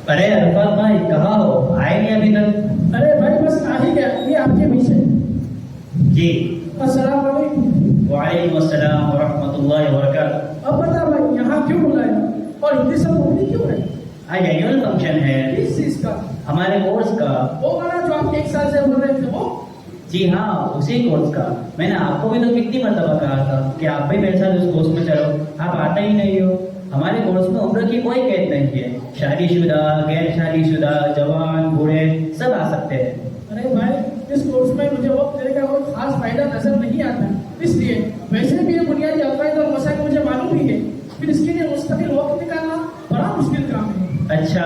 ارے عرفات بھائی کہاں ہو؟ آئے نہیں ابھی تک؟ ارے بھائی بس آ ہی گیا، یہ آپ کے پیچھے۔ جی السلام علیکم۔ وعلیکم السلام ورحمۃ اللہ وبرکاتہ۔ اب بتا بھائی یہاں کیوں بلایا اور اتنی سب بولنی کیوں ہے؟ آج اینوئل فنکشن ہے کس چیز کا؟ ہمارے کورس کا۔ وہ والا جو آپ 1 سال سے بول رہے تھے وہ؟ جی ہاں اسی کورس کا۔ میں نے آپ کو بھی تو کتنی مرتبہ کہا تھا کہ آپ بھی میرے ساتھ اس کورس میں چلو، آپ آتے ہی نہیں ہو۔ ہمارے کورس میں عمر کی کوئی قید نہیں ہے، شادی شدہ، غیر شادی شدہ، جوان، بوڑھے سب آ سکتے ہیں۔ ارے بھائی اس کورس میں مجھے وقت دینے کا کوئی خاص فائدہ نظر نہیں آتا، اس لیے ویسے بھی یہ بنیادی عقائد اور مسائل مجھے معلوم ہی ہے، پھر اس کے لیے مستقل وقت نکالنا بڑا مشکل کام ہے۔ اچھا،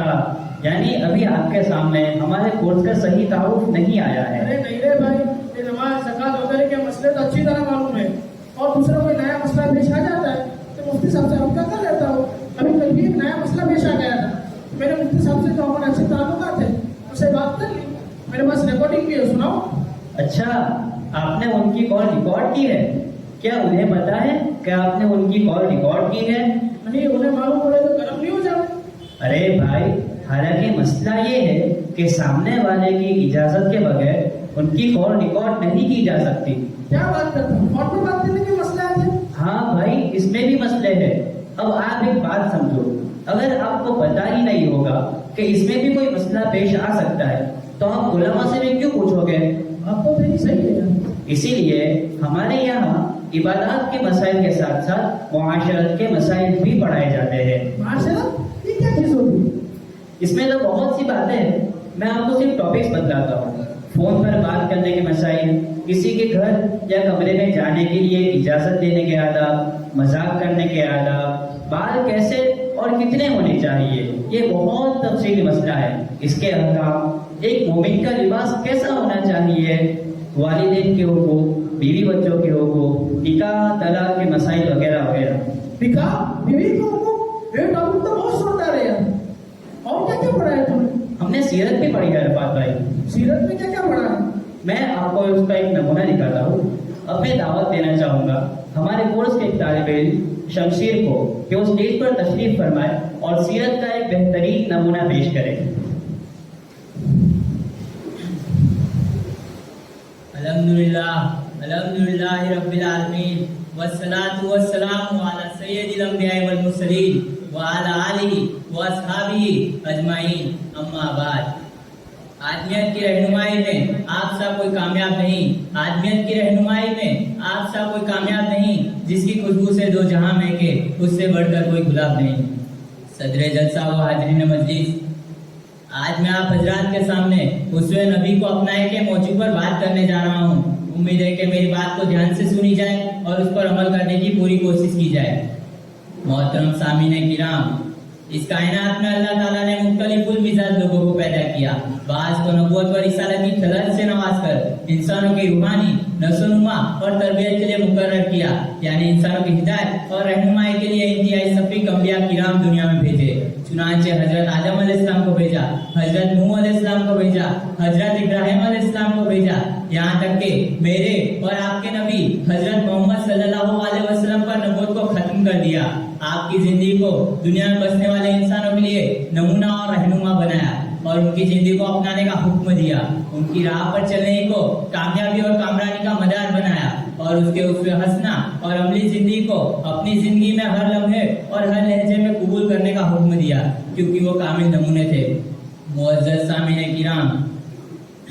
یعنی ابھی آپ کے سامنے ہمارے کورس کا صحیح تعارف نہیں آیا ہے؟ ارے نہیں رے بھائی، یہ نماز، زکات وغیرہ کے مسئلے تو اچھی طرح معلوم ہے، اور دوسرا کوئی نیا مسئلہ پیش آ جاتا ہے تو مفتی صاحب سے رابطہ کر لیتا ہوں۔ ابھی کل بھی ایک نیا مسئلہ پیش آ گیا تھا، میں نے مفتی صاحب سے تو ہمارے اچھے تعلقات ہیں، ان سے بات کر لی، میرے پاس ریکارڈنگ بھی ہے، سناؤ۔ اچھا، آپ نے ان کی کال ریکارڈ کی ہے؟ کیا انہیں پتا ہے کہ آپ نے ان کی کال ریکارڈ کی ہے؟ نہیں، انہیں معلوم پڑے تو گرم نہیں ہو جائے۔ ارے بھائی، حالانکہ مسئلہ یہ ہے کہ سامنے والے کی اجازت کے بغیر ان کی کال ریکارڈ نہیں کی جا سکتی۔ کیا بات کرتا ہوں، اور کوئی بات کرنے کے مسئلہ ہے؟ ہاں بھائی، اس میں بھی مسئلے ہیں۔ اب آپ ایک بات سمجھو، اگر آپ کو پتا ہی نہیں ہوگا کہ اس میں بھی کوئی مسئلہ پیش آ سکتا ہے تو آپ علماء سے بھی کیوں پوچھو گے؟ آپ کو میری صحیح ہے یار۔ اسی لیے ہمارے یہاں عبادات کے مسائل کے ساتھ ساتھ معاشرت کے مسائل بھی پڑھائے جاتے ہیں۔ معاشرت یہ کیا چیز ہوتی ہے؟ اس میں تو بہت سی باتیں ہیں، میں آپ کو صرف ٹاپکس بتلاتا ہوں۔ فون پر بات کرنے کے مسائل، کسی کے گھر یا کمرے میں جانے کے لیے اجازت دینے کے آداب، مذاق کرنے کے آداب، بال کیسے اور کتنے ہونے چاہیے، یہ بہت تفصیلی مسئلہ ہے۔ اس کے احکام، ایک مومن کا لباس کیسا ہونا چاہیے، والدین کے حقوق، بیوی بچوں کے حقوق، نکاح طلاق کے مسائل وغیرہ وغیرہ۔ نکاح، بیوی کو حقوق، یہ ٹاپک تو بہت سنتا رہے یار۔ اور کیا کیا پڑھا ہے تم نے؟ ہم نے سیرت بھی پڑھی ہے عرفات بھائی۔ سیرت میں کیا کیا پڑھا ہے؟ میں آپ کو اس کا ایک نمونہ دکھاتا ہوں۔ اب میں دعوت دینا چاہوں گا ہمارے کورس کے ایک طالب علم شمشیر کو کہ وہ اسٹیج پر تشریف فرمائے اور سیرت کا ایک بہترین نمونہ پیش کرے۔ الحمدللہ رب العالمین والصلاة والسلام علی سید الانبیاء والمرسلین وعلی آلہ واصحابہ اجمعین، اما بعد۔ آدمیت کی رہنمائی میں آپ سب کوئی کامیاب نہیں، آدمیت کی رہنمائی میں آپ سب کوئی کامیاب نہیں، جس کی خوشبو سے دو جہاں مہکے اس سے بڑھ کر کوئی گلاب نہیں۔ صدر جلسہ و حاضرین مجلس، آج میں آپ حضرات کے سامنے اسوہ نبی کو اپنائے کے موضوع پر بات کرنے جا رہا ہوں۔ امید ہے کہ میری بات کو دھیان سے سنی جائے اور اس پر عمل کرنے کی پوری کوشش کی جائے۔ محترم سامعین کرام، اس کائنات میں اللہ تعالیٰ نے مختلف المزاج لوگوں کو پیدا کیا، بعض کو نبوت و رسالت کی خلعت سے نواز کر انسانوں کی روحانی نشو و نما اور تربیت کے لیے مقرر کیا، یعنی انسانوں کی ہدایت اور رہنمائی کے لیے انتہائی سفیق انبیاء کرام دنیا میں بھیجے۔ چنانچہ حضرت آدم علیہ السلام کو بھیجا، حضرت نوح علیہ السلام کو بھیجا، حضرت ابراہیم علیہ السلام کو بھیجا، یہاں تک کہ میرے اور آپ کے نبی حضرت محمد صلی اللہ علیہ وسلم پر نبوت کو ختم کر دیا۔ آپ کی زندگی کو دنیا میں بسنے والے انسانوں کے لیے نمونہ اور رہنما بنایا اور ان کی زندگی کو اپنانے کا حکم دیا، ان کی راہ پر چلنے کو کامیابی اور کامرانی کا مدار بنایا اور اس کے اسوہ حسنہ اور عملی زندگی کو اپنی زندگی میں ہر لمحے اور ہر لہجے میں قبول کرنے کا حکم دیا، کیونکہ وہ کامل نمونے تھے۔ معزز سامعین کرام،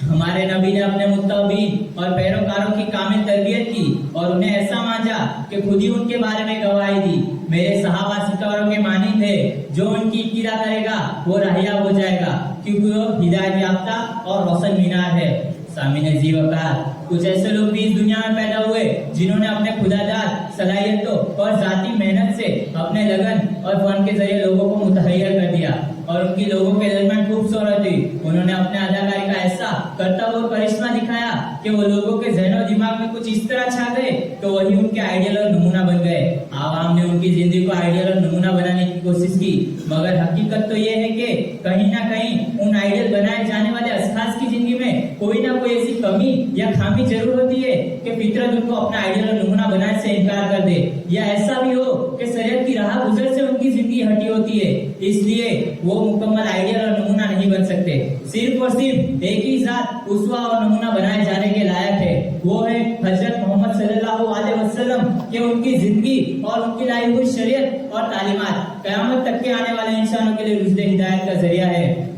ہمارے نبی نے اپنے متبعین اور پیروکاروں کی کامل تربیت کی اور انہیں ایسا مانجا کہ خود ہی ان کے بارے میں گواہی دی۔ میرے صحابہ ستاروں کے مانند تھے، جو ان کی ابتدا کرے گا وہ راہیاب ہو جائے گا، کیونکہ وہ ہدایت یافتہ اور روشن مینار ہے۔ سامعین ذی وقار، کچھ ایسے لوگ بھی اس دنیا میں پیدا ہوئے جنہوں نے اپنے خدا داد صلاحیتوں اور ذاتی محنت سے اپنے لگن اور فن کے ذریعے لوگوں کو متحیر کر دیا اور ان کی لوگوں کے درمیان خوبصورت تھی۔ انہوں نے اپنے اداکاری کا ایسا کرتب اور کرشمہ دکھایا کہ وہ لوگوں کے ذہن و دماغ میں کچھ اس طرح چھا گئے کہ وہی ان کے آئیڈیل اور نمونہ بن گئے۔ عوام نے ان کی زندگی کو آئیڈیل اور نمونہ بنانے کی کوشش کی، مگر حقیقت تو یہ ہے کہ کہیں نہ کہیں ان آئیڈیل بنائے جانے والے اشخاص کی زندگی میں कोई ना कोई ऐसी कमी या खामी जरूर होती है कि फितरत उनको अपना आइडियल और नमूना बनाने से इनकार कर दे, या ऐसा भी हो कि शरीयत की राह गुजर से उनकी जिंदगी हटी होती है, इसलिए वो मुकम्मल आइडियल और नमूना नहीं बन सकते। सिर्फ और सिर्फ एक ही जात उसवा और नमूना बनाए जाने के लायक है, वो है हजरत मोहम्मद सल्लल्लाहु अलैहि वसल्लम के उनकी जिंदगी और उनकी लाई हुई शरीयत और तालीमात क़यामत तक के आने वाले इंसानों के लिए रुश्द हिदायत का जरिया है।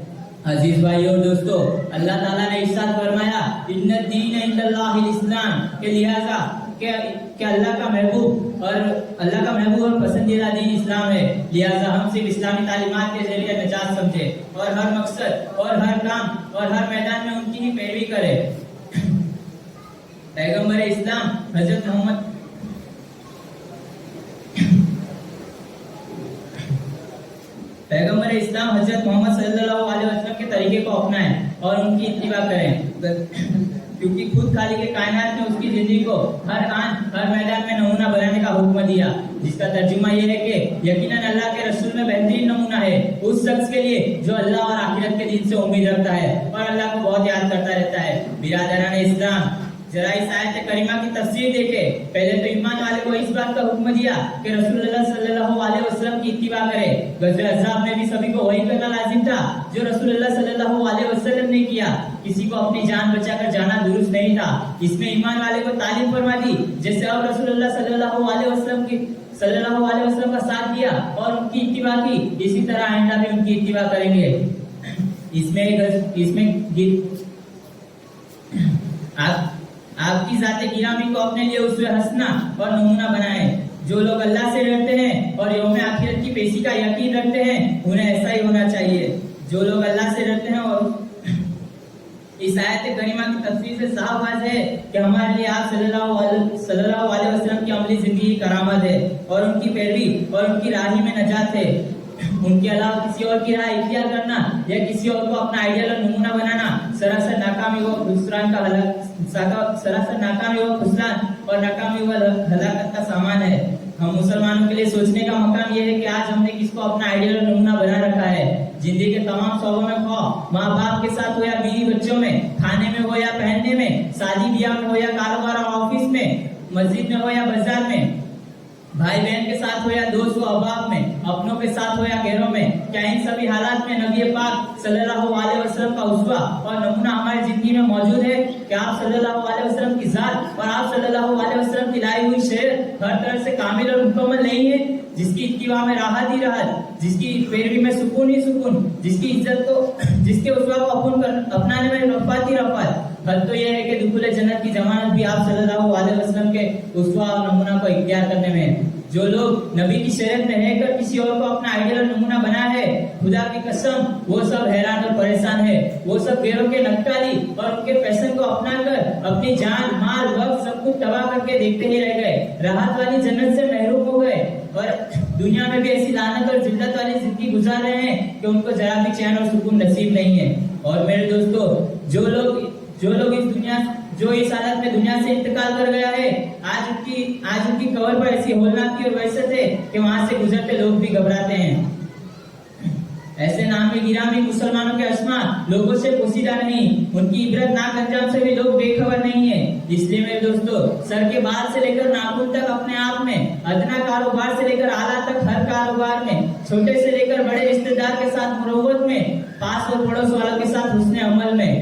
अजीज भाइयों और दोस्तों, अल्लाह ताला ने इरशाद फरमाया इन्ना दीन इंदल्लाहिल इस्लाम, के लिहाजा कि अल्लाह का महबूब और पसंदीदा दीन इस्लाम है, लिहाजा हम सिर्फ इस्लामी तालीमात के जरिए निजात समझे और हर मकसद और हर काम और हर मैदान में उनकी ही पैरवी करें। पैगंबर इस्लाम हजरत मोहम्मद सल्लल्लाहु अलैहि वसल्लम के तरीके को अपनाएं और उनकी इत्तिबा करें, क्योंकि खुद खालिक के कायनात ने उसकी जिंदगी को हर आन हर मैदान में नमूना बनाने का हुक्म दिया, जिसका तर्जुमा ये है कि यकीनन अल्लाह के रसूल में बेहतरीन नमूना है उस शख्स के लिए जो अल्लाह और आखिरत के दिन से उम्मीद रखता है और अल्लाह को बहुत याद करता रहता है। बिरादरान इस्लाम, जरा इस आयत करीमा की तफसीर देखे। पहले तो ईमान वाले को इस बात का हुक्म दिया कि रसूलुल्लाह सल्लल्लाहु अलैहि वसल्लम की इत्तिबा करे। गज़वे अहज़ाब में भी सभी को वही करना लाजिम था जो रसूलुल्लाह सल्लल्लाहु अलैहि वसल्लम ने किया, किसी को अपनी जान बचाकर जाना दुरुस्त नहीं था। इसमें ईमान वाले को तालीम फरमा दी, जैसे अब रसूलुल्लाह सल्लल्लाहु अलैहि वसल्लम का साथ दिया और उनकी इत्तिबा की, इसी तरह आइंदा भी उनकी इत्तिबा करेंगे। आपकी जाते गिरामी को अपने लिए उससे हंसना और नमूना बनाएं। जो लोग अल्लाह से डरते हैं और यौम आखिरत की पेशी का यकीन रखते हैं, उन्हें ऐसा ही होना चाहिए। जो लोग अल्लाह से डरते हैं और इस आयत करीमा की तफसीर से साफ बात है कि हमारे लिए आप सल्लल्लाहु अलैहि वसल्लम की अमली जिंदगी करामत है और उनकी पैरवी और उनकी राही में नजात है। उनके अलावा किसी और की राह इख्तियार करना या किसी और को अपना आइडियल और नमूना बनाना सरासर नाकामी व खुसरान और नाकामी व हलाकत का सामान है। हम मुसलमानों के लिए सोचने का मकाम यह है कि आज हमने किसको अपना आइडियल और नमूना बना रखा है। जिंदगी के तमाम शोबों में खो, माँ बाप के साथ हो या बीवी बच्चों में, खाने में हो या पहनने में, शादी ब्याह में हो या कारोबार और ऑफिस में, मस्जिद में हो या बाजार में, भाई बहन के साथ हो या दोस्त व अहबाब में, अपनों के साथ हो या गैरों में, क्या इन सभी हालात में नबी पाक सल्लल्लाहु अलैहि वसल्लम का उस्वा और नमूना हमारी जिंदगी में मौजूद है? क्या आप सल्लल्लाहु अलैहि वसल्लम की जात और आप सल्लल्लाहु अलैहि वसल्लम की लाई हुई शरीयत हर तरह से कामिल और मुकम्मल नहीं है? जिसकी इत्तिबा में राहत ही राहत, जिसकी पैरवी में सुकून ही सुकून, जिसके उस्वा को अपनाने में रफ़ात ही रफ़ात। हद तो यह है कि दुखुल जन्नत की जमानत भी आप सल्लल्लाहु अलैहि वसल्लम के उस्वा और नमूना को इख्तियार करने में। जो लोग नबी की शरीयत में रहकर किसी और को अपना आइडियल और नमूना बना है, खुदा की कसम वो सब हैरान और परेशान है। वो सब गैरों के नक्काली और उनके फैशन को अपनाकर अपनी जान माल वक्त सब कुछ तबाह करके देखते ही रह गए, राहत वाली जन्नत से महरूम हो गए और दुनिया में भी ऐसी लानत और जिल्लत वाली जिंदगी गुजार रहे हैं कि उनको जरा भी चैन और सुकून नसीब नहीं है। और मेरे दोस्तों, जो लोग इस हालत में दुनिया से इंतकाल कर गया है, आज उनकी कब्र पर ऐसी होलनाक थी और वैसे थे कि वहां से गुजरते लोग भी घबराते हैं। ऐसे नामी गिरामी मुसलमानों के अस्मा लोगों से पोसीदा नहीं, उनकी इबरतनाक अंजाम से भी लोग बेखबर नहीं है। इसलिए मेरे दोस्तों, सर के बाल से लेकर नाखून तक अपने आप में, अदना कारोबार से लेकर आला तक हर कारोबार में, छोटे से लेकर बड़े रिश्तेदार के साथ मुरव्वत में, पास और पड़ोस वालों के साथ हुस्ने अमल में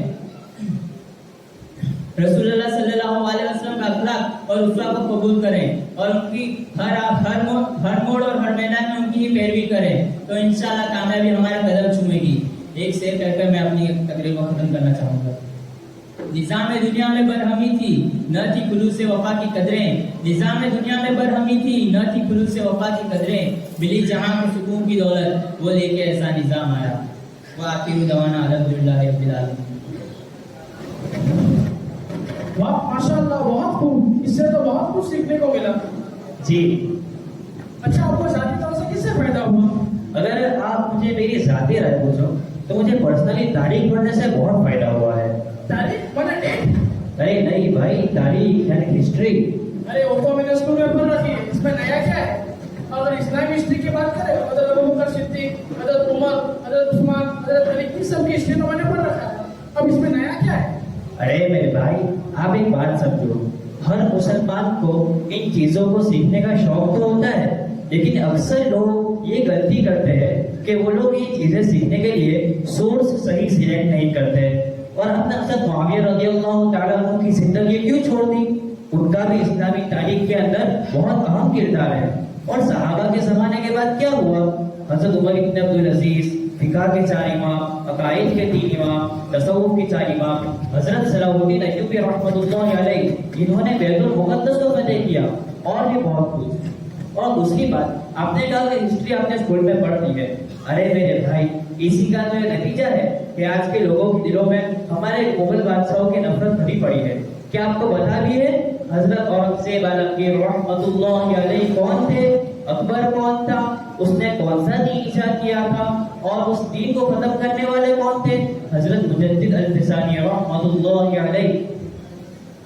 रसूलुल्लाह सल्लल्लाहु अलैहि वसल्लम का अखलाक और उस्वा को कबूल करें और उनकी हर मोड़ और हर मैदान में उनकी ही पैरवी करें, तो इंशाल्लाह कामयाबी हमारा कदम चूमेगी। एक शेर कहकर मैं अपनी तकरीर को खत्म करना चाहूंगा। निज़ाम दुनिया में बरहमी थी, न थी खुलूस से वफा की कदरें। निज़ाम दुनिया में बरहमी थी, न थी खुलूस से वफा की कदरें। मिली जहां को सुकून की दौलत, वो लेके ऐसा निज़ाम आया। व आखिर दवाना अल्हम्दुलिल्लाहि रब्बिल आलमीन। वाह, माशाअल्लाह, बहुत खूब। इससे तो बहुत कुछ सीखने को मिला जी। अच्छा, आपको जाती तौर से किससे फायदा हुआ? अगर आप मुझे मेरी जाती राय पूछो तो मुझे पर्सनली तारीख पढ़ने से बहुत फायदा हुआ है। तारीख माने डेट? अरे नहीं भाई, तारीख यानी हिस्ट्री। अरे वो तो मैंने स्कूल में पढ़ रखी है, इसमें नया क्या है? अगर इस्लामी हिस्ट्री की बात करें, हज़रत अबू बकर सिद्दीक, हज़रत उमर, हज़रत उस्मान, हज़रत अली, इन सब की हिस्ट्री तो मैंने पढ़ रखा है। अब इसमें नया क्या है? अरे मेरे भाई, आप एक बात समझो, हर मुसलमान को इन चीजों को सीखने का शौक तो होता है, लेकिन अक्सर लोग ये गलती करते हैं कि वो लोग ये चीजें सीखने के लिए सोर्स सही सिलेक्ट नहीं करते। और हमने हज़रत मुआविया रज़ियल्लाहु ताला अन्हु की जिंदगी क्यों छोड़ दी? उनका भी इस्लामी तारीख के अंदर बहुत अहम किरदार है। और सहाबा के जमाने के बाद क्या हुआ? हज़रत उमर इब्न अब्दुल अजीज फिक़ह के 4 इमाम, अकाइद के 3 इमाम, तसव्वुफ के 4 इमाम, हज़रत सलाहुद्दीन अय्यूबी रहमतुल्लाहि अलैहि, जिन्होंने बैतुल मुक़द्दस को फतह किया, और भी बहुत कुछ। और दूसरी बात, आपने कहा कि हिस्ट्री आपने स्कूल में पढ़ ली है। अरे मेरे भाई, इसी का तो ये नतीजा है कि आज के लोगों के दिलों में हमारे मुगल बादशाहों की नफरत भरी पड़ी है। क्या आपको पता भी है हजरत औरंगजेब आलमगीर रहमतुल्लाहि अलैहि कौन थे? अकबर कौन था? उसने कौन सा दीन ईजाद किया था? और उस दीन को खत्म करने वाले कौन थे? हजरत मुजद्दिद अल-फिसानी रहमतुल्लाहि अलैहि।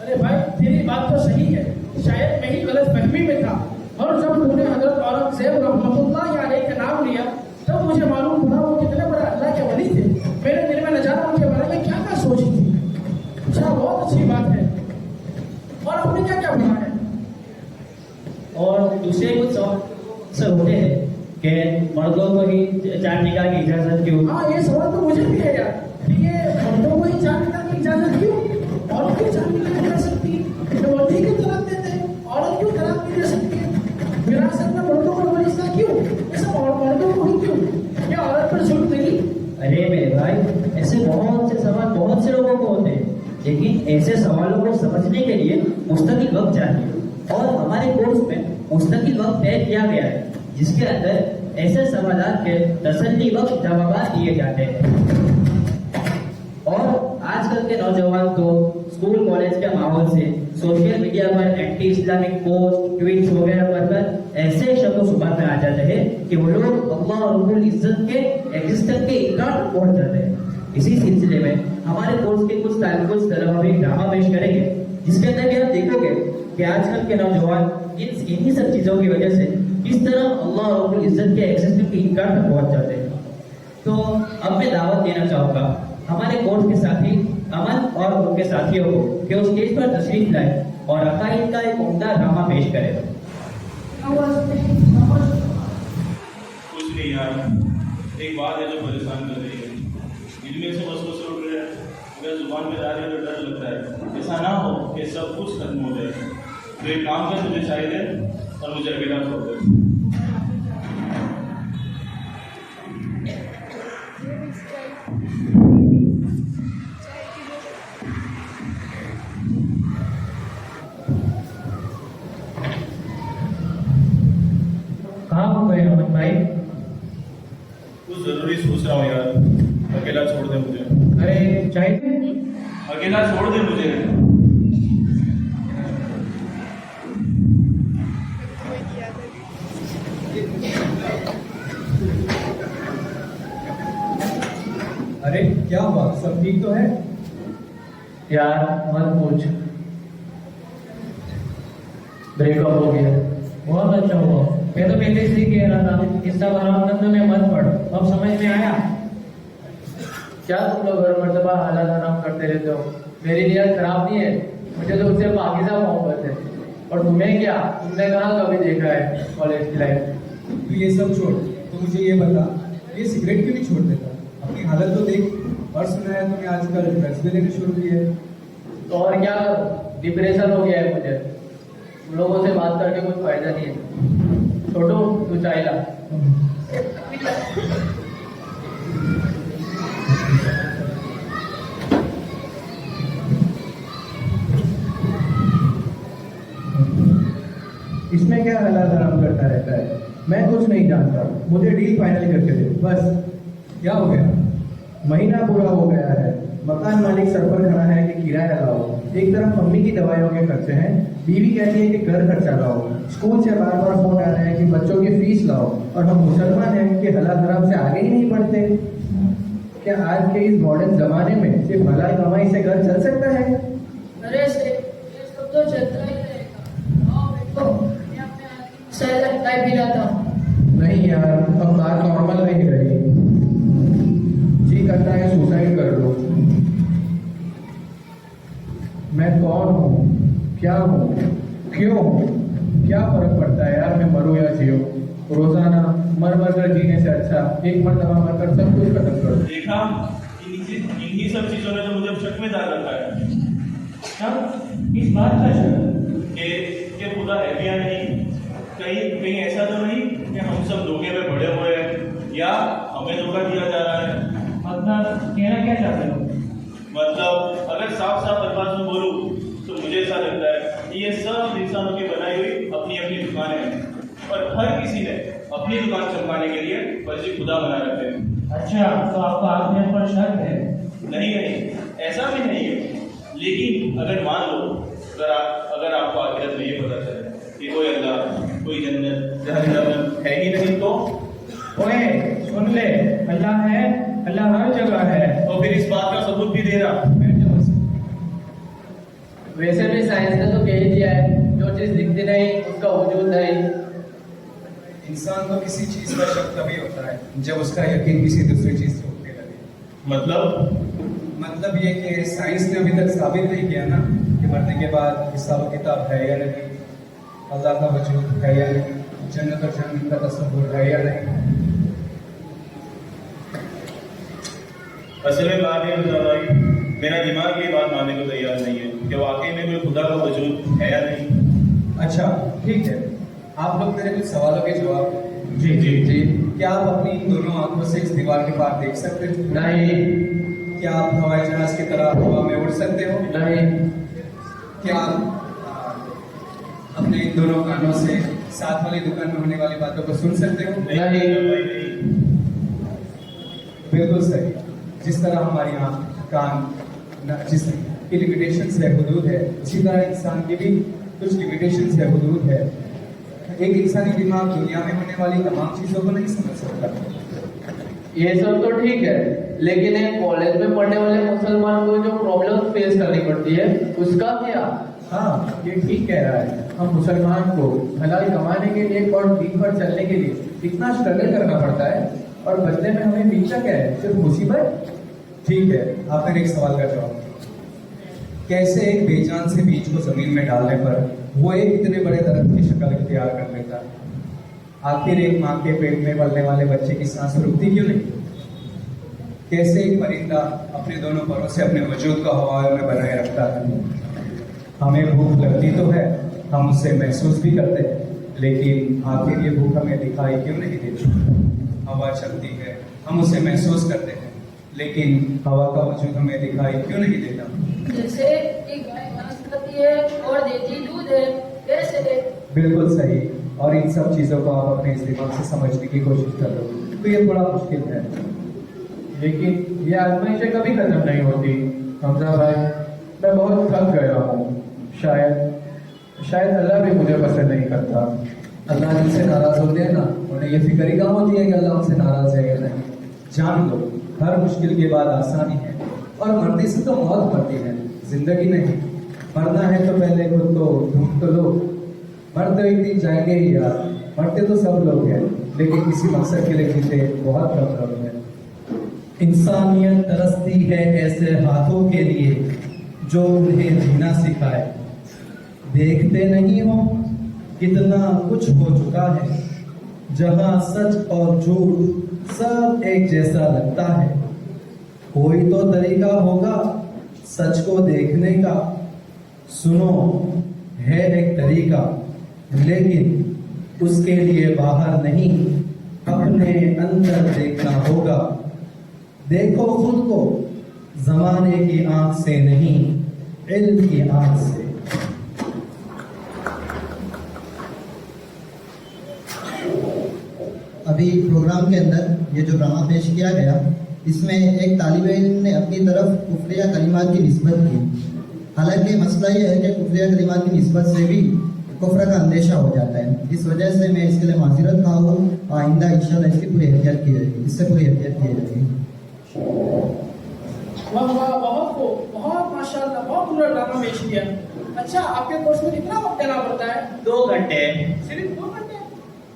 अरे भाई, तेरी बात तो सही है, शायद मैं ही गलत फहमी में था। और जब तुमने हजरत औरंगजेब रहमतुल्लाहि अलैहि का नाम लिया, तब मुझे मालूम पड़ा वो कितने बड़े अल्लाह के वली थे। मेरे दिल में न जाना उनके बारे में क्या क्या सोची थी। अच्छा, बहुत अच्छी बात है। और आपने क्या क्या पढ़ा है? और दूसरे कुछ सवाल होते हैं कि मर्दों को ही 4 निकाह की इजाजत क्यों? हाँ, ये सवाल तो मुझे भी है यार कि ये मर्दों को ही 4 निकाह की इजाजत क्यों? औरत क्यों 4 निकाह नहीं कर सकती? वली क्यों तलाक देते हैं? औरत क्यों तलाक नहीं दे सकती है? विरासत में मर्दों को वरिसा क्यों? ये सब मर्दों को ही क्यों? क्या औरत पर जुल्म नहीं? अरे मेरे भाई, ऐसे बहुत से सवाल बहुत से लोगों को होते हैं, लेकिन ऐसे सवालों को समझने के लिए मुस्तकिल वक्त चाहिए। और हमारे कोर्स में मुस्तकिल वक्त तय किया गया है, जिसके अंदर ऐसे सवालात के तसल्ली वक्त जवाब दिए जाते हैं। और आजकल के नौजवान तो स्कूल कॉलेज के माहौल से सोशल मीडिया पर एंटी इस्लामिक पोस्ट, ट्वीट्स वगैरह पढ़कर ऐसे शब्द सुबह में आ जाते हैं कि वो लोग अल्लाह और रब्बुल इज्जत के एग्जिस्टेंस के इकरार पर पहुंच जाते हैं। इसी सिलसिले में हमारे कोर्स के कुछ तलबा भी ड्रामा पेश करेंगे, जिसके अंदर भी आप देखोगे कि आजकल के नौजवान इन्हीं सब चीजों की वजह से किस तरह अल्लाह और रब्बुल इज्जत के एग्जिस्टेंस के इकरार पर पहुंच जाते हैं। तो अब मैं दावत देना चाहूंगा हमारे कोर्स के साथी अमन और उनके साथियों को कि वो स्टेज पर तशरीफ लाए और अकाइद का एक उम्दा ड्रामा पेश करें। कुछ नहीं यार, एक बात है जो परेशान कर रही है। दिल में से वसवसे उठ रहे हैं, अगर जुबान पे जा रही है तो डर लगता है ऐसा ना हो कि सब कुछ खत्म हो जाए। तो एक काम कर, तुझे चाय दे और मुझे अकेला छोड़ दे। कहाँ हो गए अमन भाई? कुछ जरूरी सोच रहा हूँ यार, अकेला छोड़ दे मुझे। अरे चाहिए? अकेला छोड़ दे मुझे। अरे क्या हुआ, सब ठीक तो है? यार मत पूछ, ब्रेकअप हो गया। बहुत अच्छा हुआ, मैं तो पहले से ही कह रहा था कि सब हराम में मत पड़, अब समझ में आया। क्या तुम लोग हर मर्तबा हालात हराम करते रहते हो? मेरी नीयत खराब नहीं है, मुझे तो उससे पाकिज़ा मोहब्बत है। और तुम्हें क्या, तुमने कहाँ कभी देखा है कॉलेज की लाइफ? तू ये सब छोड़, तो मुझे ये बता, ये सिगरेट क्यों नहीं छोड़ देता? अपनी हालत तो देख। और सुना है तूने आजकल ड्रग्स भी लेने शुरू किए। तो और क्या, डिप्रेशन हो गया है मुझे, तुम लोगों से बात करके कोई फायदा नहीं है। छोटू तू चाय ला। इसमें क्या हालात आराम करता रहता है? मैं कुछ नहीं जानता, मुझे डील फाइनल करके दे बस। क्या हो गया? महीना पूरा हो गया है, मकान मालिक सर पर खड़ा है कि किराया लाओ। एक तरफ मम्मी की दवाइयों के खर्चे हैं, बीवी कहती है कि घर खर्चा लाओ, स्कूल से बार बार फोन आ रहे हैं कि बच्चों की फीस लाओ, और हम मुसलमान हैं कि हलाल हराम से आगे ही नहीं बढ़ते। क्या आज के इस मॉडर्न जमाने में सिर्फ हलाल कमाई से घर चल सकता है? अरे से ये सब तो चलता ही रहेगा। आओ बैठो, मैं अपने आदमी से चाय पिलाता हूँ। नहीं यार, अब बात नॉर्मल नहीं रही। जी करता है सुसाइड कर लो। मैं कौन हूँ, क्या हूँ, क्यों हूँ, क्या फर्क पड़ता है यार मैं मरूं या जियो। रोजाना मर मर कर जीने से अच्छा एक मरतबा मर कर सब कुछ खत्म कर दो। देखा, इन्हीं सब चीजों ने तो मुझे अब शक में डाल रखा है। क्या इस बात का शक कि खुदा है भी या नहीं, कहीं ऐसा तो नहीं कि हम सब धोखे में पड़े हुए हैं या हमें धोखा दिया जा रहा है। मतलब कहना क्या चाहते हो? मतलब अगर साफ साफ अल्फाज में बोलूं तो मुझे ऐसा लगता है कि ये सब इंसानों की बनाई हुई अपनी अपनी दुकानें हैं और हर किसी ने अपनी दुकान चमकाने के लिए फर्जी खुदा बना रखे हैं। अच्छा, तो आपको आखिर पर शक है? नहीं, ऐसा भी नहीं है, लेकिन अगर मान लो अगर आपको आखिरत में ये पता चले कि कोई अल्लाह, कोई जन्नत, जहन्नम है ही नहीं, तो ओए सुन ले, अल्लाह है, अल्लाह हर जगह है। तो फिर इस बात का सबूत भी देना। वैसे भी साइंस ने तो कह ही दिया है, जो चीज दिखती नहीं उसका वजूद नहीं। इंसान को किसी चीज का शक तभी होता है जब उसका यकीन किसी दूसरी चीज से उठने लगे। मतलब ये कि साइंस ने अभी तक साबित नहीं किया ना कि मरने के बाद हिसाब किताब है या नहीं, अल्लाह का वजूद है या नहीं, जन्नत और जहन्नम का तस्वुर है या नहीं। असल में बात ये होता भाई, मेरा दिमाग ये बात मानने को तैयार नहीं है कि वाकई में कोई खुदा का वजूद है या नहीं। अच्छा ठीक है, आप लोग मेरे कुछ सवालों के जवाब दें। जी। क्या आप अपनी इन दोनों आंखों से इस दीवार के पार देख सकते हो? नहीं। क्या आप हवाई जहाज की तरह हवा में उड़ सकते हो? नहीं। क्या आप अपने इन दोनों कानों से साथ वाली दुकान में होने वाली बातों को सुन सकते हो? नहीं। बिल्कुल सही। जिस तरह हमारी आँख, कान, जिस्म की लिमिटेशंस है, हुदूद है, उसी तरह इंसान की भी कुछ लिमिटेशंस है, हुदूद है। एक इंसानी दिमाग दुनिया में होने वाली तमाम चीजों को नहीं समझ सकता। ये सब तो ठीक है, लेकिन एक कॉलेज में पढ़ने वाले मुसलमान को जो प्रॉब्लम फेस करनी पड़ती है उसका क्या? हाँ, ये ठीक कह रहा है। हम मुसलमान को हलाल कमाने के लिए और दीन पर चलने के लिए इतना स्ट्रगल करना पड़ता है और बदले में हमें मिलता क्या है? सिर्फ मुसीबत। ठीक है, आप मेरे एक सवाल का जवाब। कैसे एक बेजान से बीज को जमीन में डालने पर वो एक इतने बड़े दरख्त की शक्ल इख्तियार कर लेता है? आखिर एक माँ के पेट में पलने वाले बच्चे की सांस रुकती क्यों नहीं? कैसे एक परिंदा अपने दोनों परों से अपने वजूद को हवा में बनाए रखता है? हमें भूख लगती तो है, हम उससे महसूस भी करते हैं, लेकिन आखिर ये भूख हमें दिखाई क्यों नहीं देती? हवा चलती है, हम उसे महसूस करते हैं, लेकिन हवा का वजूद हमें दिखाई क्यों नहीं देता? जैसे एक गाय घास खाती है और देती दूध है, कैसे? बिल्कुल सही। और इन सब चीजों को आप अपने इस दिमाग से समझने की कोशिश कर लो तो ये थोड़ा मुश्किल है, लेकिन ये आजमाइशें कभी खत्म नहीं होती। हमजा भाई, मैं बहुत थक गया हूँ। शायद अल्लाह भी मुझे पसंद नहीं करता। अल्लाह जिनसे नाराज होते हैं ना, उन्हें ये फिक्र ही कहाँ होती है कि अल्लाह उनसे नाराज है या नहीं। जान लो, हर मुश्किल के बाद आसानी है, और मरने से तो मौत मरती है, जिंदगी नहीं। मरना है तो पहले खुद को ढूंढ तो लो। मर तो एक दिन जाएंगे ही यार, मरते तो सब लोग हैं, लेकिन किसी मकसद के लिए जीते बहुत कम लोग हैं। इंसानियत तरसती है ऐसे हाथों के लिए जो उन्हें जीना सिखाए। देखते नहीं हो कितना कुछ हो चुका है, जहां सच और झूठ सब एक जैसा लगता है। कोई तो तरीका होगा सच को देखने का। सुनो, है एक तरीका, लेकिन उसके लिए बाहर नहीं, अपने अंदर देखना होगा। देखो खुद को जमाने की आंख से नहीं, इल्म की आंख से। अभी प्रोग्राम के अंदर ये जो ड्रामा पेश किया गया, इसमें एक तालिब इल्म ने अपनी तरफ कुफ्रिया कलिमात की निस्बत की। हालांकि मसला ये है कि कुफ्रिया कलिमात की निस्बत से भी कुफ्र का अंदेशा हो जाता है। इस वजह से मैं इसके लिए माज़िरत खा हूँ। आइंदा इंशाअल्लाह इसकी पूरी एहतियात की जाएगी, इससे पूरी एहतियात की जाएगी। वाह वाह, बहुत माशाल्लाह, बहुत पूरा ड्रामा पेश किया। अच्छा, आपके कोर्स में कितना वक्त देना पड़ता है? 2 घंटे। सिर्फ 2 घंटे?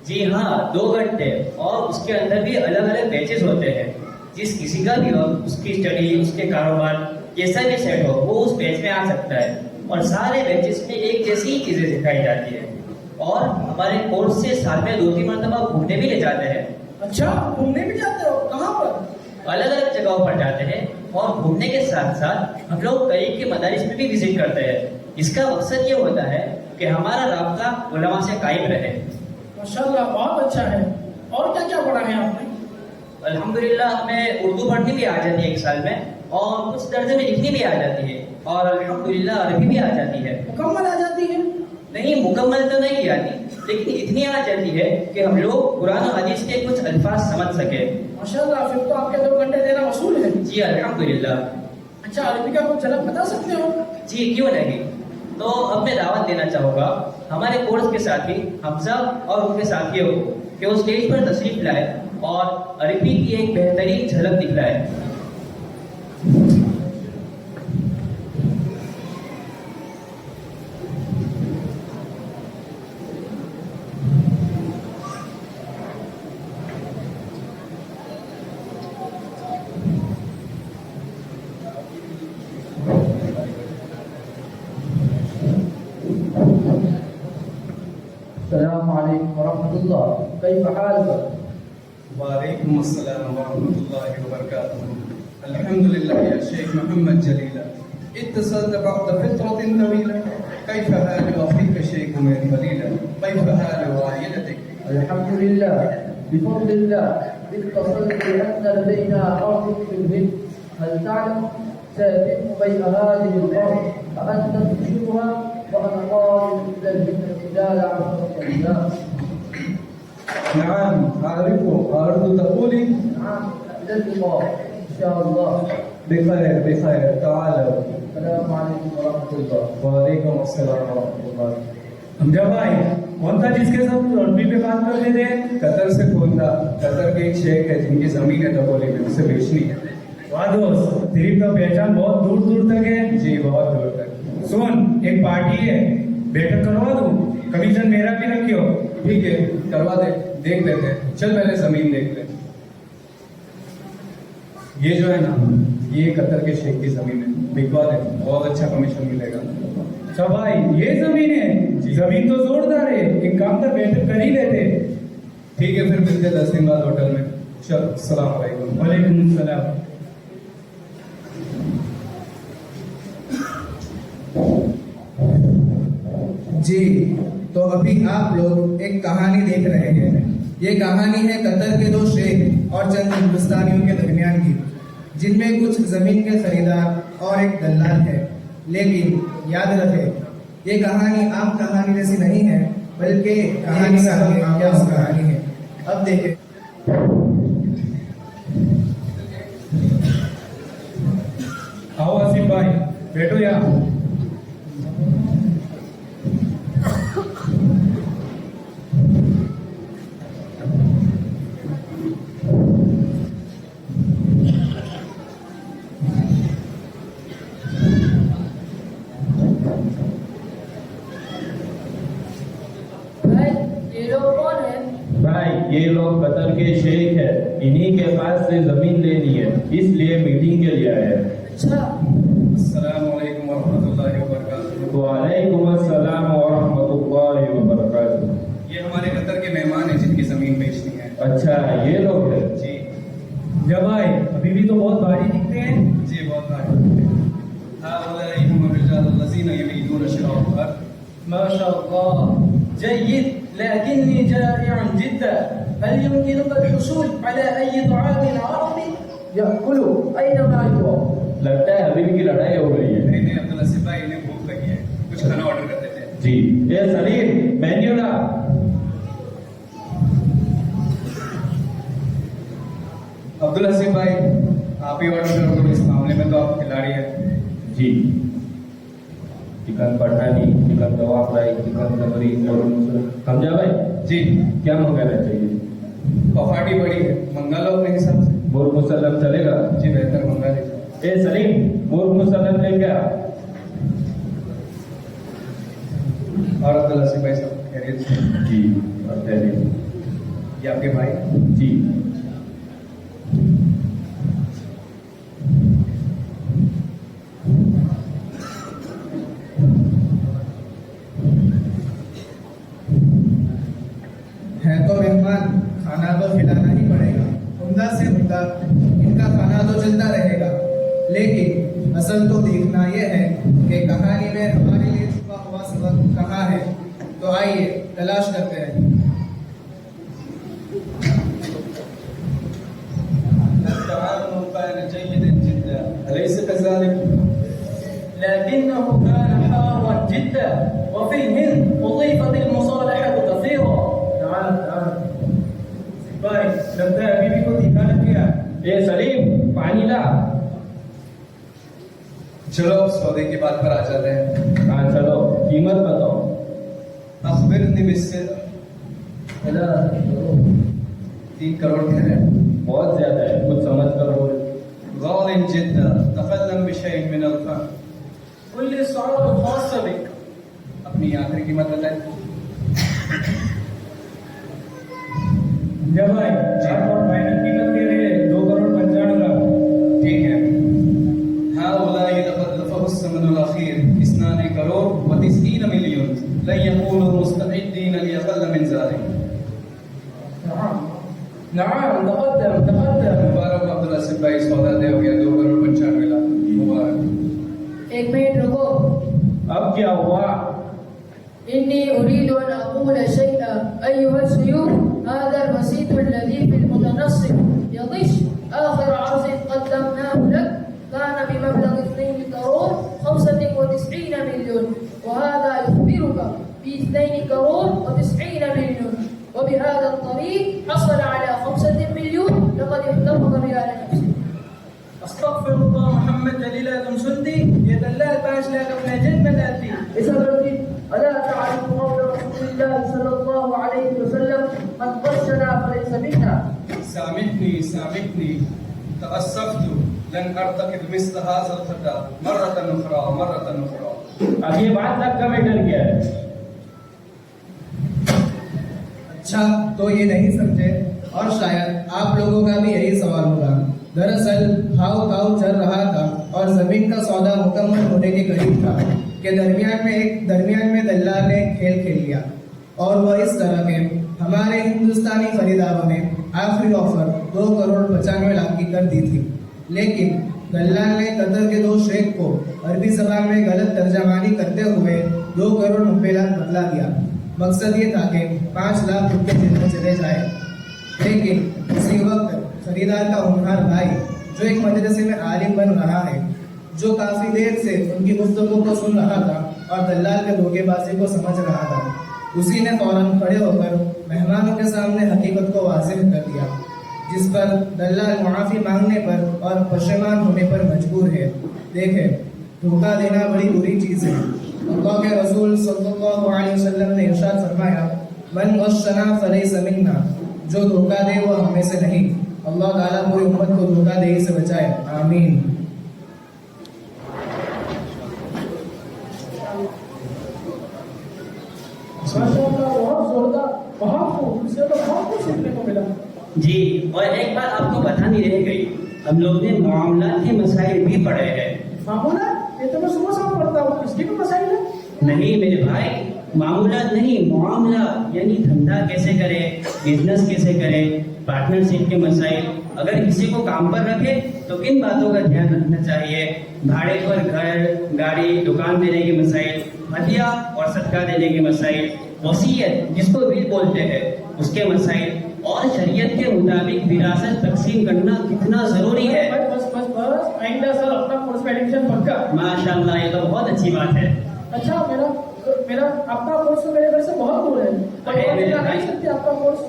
जी हाँ, 2 घंटे, और उसके अंदर भी अलग अलग बैचेस होते हैं। जिस किसी का भी हो, उसकी स्टडी, उसके कारोबार कैसा भी सेट हो, वो उस बैच में आ सकता है। اور سارے بیچز میں ایک جیسی ہی چیزیں سکھائی جاتی ہیں اور ہمارے کورس سے سال میں 2-3 مرتبہ گھومنے بھی لے جاتے ہیں. اچھا گھومنے بھی جاتے ہو؟ کہاں پر؟ الگ الگ جگہوں پر جاتے ہیں اور گھومنے کے ساتھ ساتھ ہم لوگ قریب کے مدارس میں بھی وزٹ کرتے ہیں. اس کا مقصد یہ ہوتا ہے کہ ہمارا رابطہ علماء سے قائم رہے. ماشاءاللہ بہت اچھا ہے. اور کیا کیا پڑھا ہے آپ نے؟ الحمدللہ ہمیں اردو پڑھنی بھی آ جاتی ہے 1 سال میں اور کچھ درجے میں لکھنی بھی آ جاتی ہے اور الحمدللہ عربی بھی آ جاتی ہے. مکمل آ جاتی ہے؟ نہیں مکمل تو نہیں آتی لیکن اتنی آ جاتی ہے کہ ہم لوگ قرآن و حدیث کے کچھ الفاظ سمجھ سکے. ماشاءاللہ پھر تو آپ کے 2 گھنٹے دینا وصول ہے. جی الحمدللہ. اچھا عربی کا کچھ جھلک بتا سکتے ہو؟ جی کیوں نہیں. تو اب میں دعوت دینا چاہوں گا ہمارے کورس کے ساتھی حمزہ اور ان کے ساتھیوں کو کہ وہ اسٹیج پر تشریف لائے اور عربی کی ایک بہترین جھلک دکھلائے. السلام علیکم ورحمۃ اللہ. کیف حالک؟ وعلیکم السلام ورحمۃ اللہ وبرکاتہ. الحمد للہ یا شیخ محمد جلیلہ اتصلت بعد فترة طويلة. كيف حال أخيك شيخ من خليلة؟ كيف حال عائلتك؟ الحمد لله بفضل الله. اتصلت لأن لدينا أرض في الهند. هل تعلم سيتم بيع هذه الأرض فأنت تشيرها وأنا قادم إلى الهند خلال 10 أيام. نعم أعرفه. أرد تقولي؟ نعم إلى اللقاء إن شاء الله. بخير بخير. تعالوا. السلام عليكم ورحمة الله. وعلیکم السلام ورحمۃ اللہ. حمزہ بھائی کون تھا جس کے ساتھ عربی پہ بات کر رہے تھے؟ قطر سے فون تھا. قطر کے ایک شیخ ہے جن کی زمین ہے تبولی میں اسے بیچنی ہے. واہ دوست تیری تو پہچان بہت دور دور تک ہے. جی بہت دور تک. سن ایک پارٹی ہے بیٹھک کروا دوں کمیشن میرا بھی رکھیو. ٹھیک ہے کروا دے. دیکھ لیتے ہیں. چل پہلے زمین دیکھ لیں. یہ جو ہے نا یہ قطر کے شیخ کی زمین ہے. بکوا دے بہت اچھا کمیشن ملے گا. اچھا بھائی یہ زمین ہے؟ زمین تو زوردار ہے. ایک کام کر بیٹھک کر ہی لیتے. ٹھیک ہے پھر ملتے 10 دن بعد ہوٹل میں. چل السلام علیکم. وعلیکم السلام. جی تو ابھی آپ لوگ ایک کہانی دیکھ رہے ہیں. یہ کہانی ہے قطر کے 2 شیخ اور چند ہندوستانیوں کے درمیان کی جن میں کچھ زمین کے خریدار اور ایک دلال ہے. لیکن یاد رکھے یہ کہانی عام کہانی جیسی نہیں ہے بلکہ کہانی ہے. اب دیکھیں. آؤ آصف بھائی بیٹھو یہاں. یہ لوگ کون ہیں؟ بھائی یہ لوگ قطر کے شیخ ہے. انہی کے پاس سے زمین لینی ہے اس لیے میٹنگ کے لیے آئے. اچھا السلام علیکم ورحمۃ اللہ وبرکاتہ. وعلیکم السلام ورحمۃ اللہ وبرکاتہ. یہ ہمارے قطر کے مہمان ہیں جن کی زمین بیچنی ہے. اچھا یہ لوگ ہے. جی جب بھائی ابھی بھی تو بہت بھاری دکھتے ہیں. جی بہت بھاری. هؤلاء هم الرجال الذين يريدون شراء الأرض. ما شاء الله جيد لكني جائع جدا. هل يمكنك الحصول على أي طعام عربي يأكله أينما يرى؟ لگتا ہے ابھی کی لڑائی ہو رہی ہے. نہیں نہیں عبداللہ سپاہی انہیں بھوک لگی ہے کچھ کھانا آرڈر کر دیتے ہیں. جی اے سلیم مینیو لا. عبداللہ سپاہی آپ ہی آرڈر کر دو. اس معاملے میں تو آپ کھلاڑی ہیں. جی چکن پٹھانی چکن کباب فرائی چکن تندوری اور سمجھا بھائی. جی کیا منگانا چاہیے؟ پفاٹی بڑی ہے منگا لو اپنے حساب سے. مرغ مسلم چلے گا؟ جی بہتر منگا لیجیے. اے سلیم مرغ مسلم لے کیا. اور عبداللہ سپاہی صاحب خیریت سے؟ جی اور خیریت. یہ آپ کے بھائی؟ جی لیکن اصل تو دیکھنا یہ ہے کہ کہانی میں ہمارے لیے چھپا ہوا سبق کہاں ہے. تو آئیے تلاش کرتے ہیں. التعاون كان جيدا جدا أليس كذلك؟ لكنه كان حارا جدا وفي الهند أضيفت المصالحة كثيرا. تعال بھائی لگتا ہے ابھی بھی کوئی دکھانا کیا. اے سلیم پانی لا. چلو اب سودے کی بات پر آ جاتے ہیں. ہاں چلو قیمت بتاؤ. أخبرني بالسر. 3 کروڑ کہہ رہے ہیں. بہت زیادہ ہے, کچھ سمجھ کر بول. غال جدا تكلم بشيء من الفهم. قل لي السعر الخاص بك. اپنی آخری قیمت بتائیں. جب بھائی 4 کروڑ فائنل قیمت کے لیے 2 کروڑ 95 لاکھ. ٹھیک ہے. هؤلاء لقد دفعوا الثمن الأخير 2 کروڑ و90 مليون. لن يكونوا مستعدين لأقل من ذلك. نعم تقدم. مبارک عبداللہ سے بھائی سودا دے ہو گیا 2 کروڑ 95 لاکھ. مبارک. 1 منٹ رکو. اب کیا ہوا؟ إني أريد أن أقول شيئا أيها السيوف. هذا الوسيط الذي في المتنصف يغش آخر عرض قدمناه لك كان بمبلغ 2 كروڑ 95 مليون وهذا يخبرك ب2 كروڑ و90 مليون وبهذا الطريق حصل على 5 مليون لقد احتفظ بها لنفسه. استغفر الله محمد جلیل تم سنتی یہ دلال 5 لاکھ اپنے جیب میں ڈالتی. إذا قلت ألا تعرف قول رسول الله صلى الله عليه وسلم من غشنا فليس منا. سامحني تأسفت لن أرتكب مثل هذا الخطأ مرة أخرى. اب یہ بات تک کا میٹر کیا ہے؟ اچھا تو یہ نہیں سمجھے اور شاید آپ لوگوں کا بھی یہی سوال ہوگا. دراصل ہاؤ چل رہا تھا اور زمین کا سودا مکمل ہونے کے قریب تھا کہ درمیان میں دلال نے کھیل کھیل لیا اور وہ اس طرح کے ہمارے ہندوستانی خریداروں نے آخری آفر 2 کروڑ 95 لاکھ کی کر دی تھی. لیکن دلال نے قطر کے 2 شیخ کو عربی زبان میں غلط ترجمانی کرتے ہوئے 2 کروڑ 90 لاکھ بتلا دیا. مقصد یہ تھا کہ 5 لاکھ ان کے جیب میں چلے جائے. لیکن اسی وقت خریدار کا ہونہار بھائی جو ایک مدرسے میں عالم بن رہا ہے, جو کافی دیر سے ان کی گفتگو کو سن رہا تھا اور دلال کے دھوکے بازی کو سمجھ رہا تھا, اسی نے فوراً کھڑے ہو کر مہمانوں کے سامنے حقیقت کو واضح کر دیا, جس پر دلال معافی مانگنے پر اور پشیمان ہونے پر مجبور ہے. دیکھیں, دھوکہ دینا بڑی بری چیز ہے. اللہ کے رسول صلی اللہ علیہ وسلم نے ارشاد فرمایا, من غشنا فلیس منا. جو دھوکہ دے وہ ہم میں سے نہیں. اللہ تعالیٰ پوری امت کو دھوکہ دہی سے بچائے, آمین. بہت زوردار, بہت خوب, اس سے تو بہت کچھ سیکھنے کو ملا. جی, اور ایک بات آپ کو بتانی رہ گئی, ہم لوگ نے معاملات کے مسائل بھی پڑھے ہیں. معمولات یہ تو میں صبح شام پڑھتا ہوں, اس کی بھی مسائل ہے. نہیں میرے بھائی, معمولات نہیں, معاملہ یعنی دھندا کیسے کرے, بزنس کیسے کرے, پارٹنرشپ کے مسائل. اگر کسی کو کام پر رکھے تو کن باتوں کا دھیان رکھنا چاہیے, بھاڑے پر گھر گاڑی دکان دینے کے مسائل, ہدیہ اور صدقہ دینے کے مسائل, وصیت جس کو ول بولتے ہیں اس کے مسائل, اور شریعت کے مطابق وراثت تقسیم کرنا کتنا ضروری ہے. بس آئندہ سر اپنا کورس کا ایڈمیشن پکا. ماشاء اللہ, یہ تو بہت اچھی بات ہے. اچھا میرا اپنا کورس میرے گھر سے بہت دور ہے, نہیں سکتے آپ کا کورس.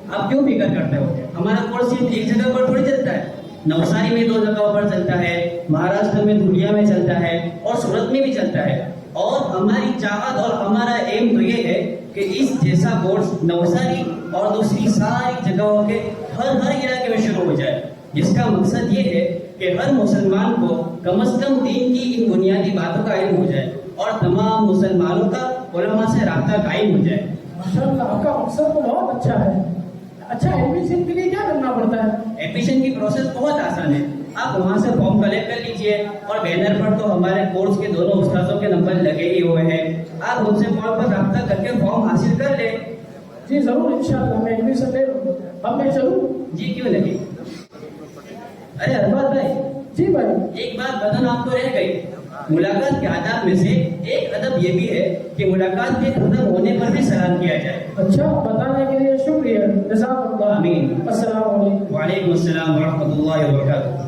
آپ کیوں فکر کرتے ہو, ہمارا کورس صرف ایک جگہ پر تھوڑی چلتا ہے. نوساری میں 2 جگہوں پر چلتا ہے, مہاراشٹر میں دھولیا میں چلتا ہے, اور سورت میں بھی چلتا ہے. اور ہماری چاہت اور ہمارا ایم تو یہ ہے کہ اس جیسا کورس نوساری اور دوسری ساری جگہوں کے ہر علاقے میں شروع ہو جائے, جس کا مقصد یہ ہے کہ ہر مسلمان کو کم از کم دین کی ان بنیادی باتوں کا علم ہو جائے اور تمام مسلمانوں کا علماء سے رابطہ قائم ہو جائے. ماشاءاللہ, آپ کا مقصد تو بہت اچھا ہے. اچھا, ایڈمیشن کے لیے کیا کرنا پڑتا ہے؟ ایڈمیشن کی پروسیس بہت آسان ہے. آپ وہاں سے فارم کلیکٹ کر لیجئے, اور بینر پر تو ہمارے کورس کے دونوں استادوں کے نمبر لگے ہی ہوئے ہیں. آپ ان سے فون پر رابطہ کر کے فارم حاصل کر لیں. جی ضرور, انشاءاللہ میں ایڈمیشن لے لوں. اب میں چلوں؟ جی کیوں نہیں. ارے ارباد بھائی, جی بھائی. ایک بات بتانا آپ کو رہ گئی. ملاقات کے آداب میں سے ایک ادب یہ بھی ہے کہ ملاقات کے ختم ہونے پر بھی سلام کیا جائے. اچھا, بتانے کے لیے شکریہ. جزاک اللہ. آمین. السلام علیکم. وعلیکم السلام ورحمۃ اللہ وبرکاتہ.